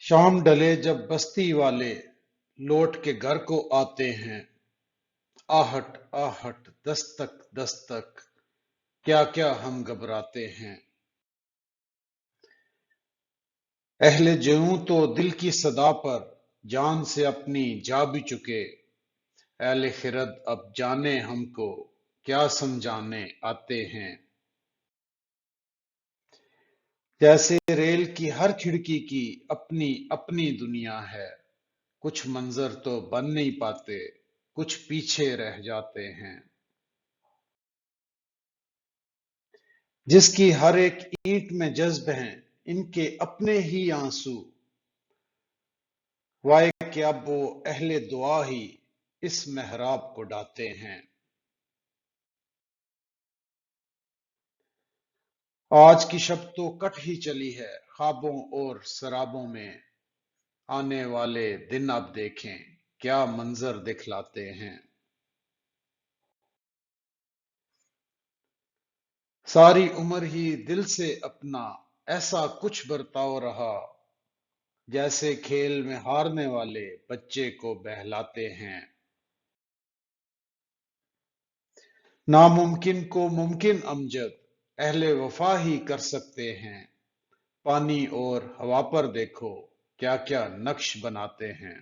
شام ڈلے جب بستی والے لوٹ کے گھر کو آتے ہیں، آہٹ آہٹ دستک دستک کیا کیا ہم گھبراتے ہیں۔ اہل جیوں تو دل کی صدا پر جان سے اپنی جا بھی چکے، اہل خرد اب جانے ہم کو کیا سمجھانے آتے ہیں۔ جیسے ریل کی ہر کھڑکی کی اپنی اپنی دنیا ہے، کچھ منظر تو بن نہیں پاتے، کچھ پیچھے رہ جاتے ہیں۔ جس کی ہر ایک اینٹ میں جذب ہیں ان کے اپنے ہی آنسو، وائے کہ اب وہ اہل دعا ہی اس محراب کو ڈھاتے ہیں۔ آج کی شب تو کٹ ہی چلی ہے خوابوں اور سرابوں میں، آنے والے دن اب دیکھیں کیا منظر دکھلاتے ہیں۔ ساری عمر ہی دل سے اپنا ایسا کچھ برتاؤ رہا، جیسے کھیل میں ہارنے والے بچے کو بہلاتے ہیں۔ ناممکن کو ممکن امجد اہل وفا ہی کر سکتے ہیں، پانی اور ہوا پر دیکھو کیا کیا نقش بناتے ہیں۔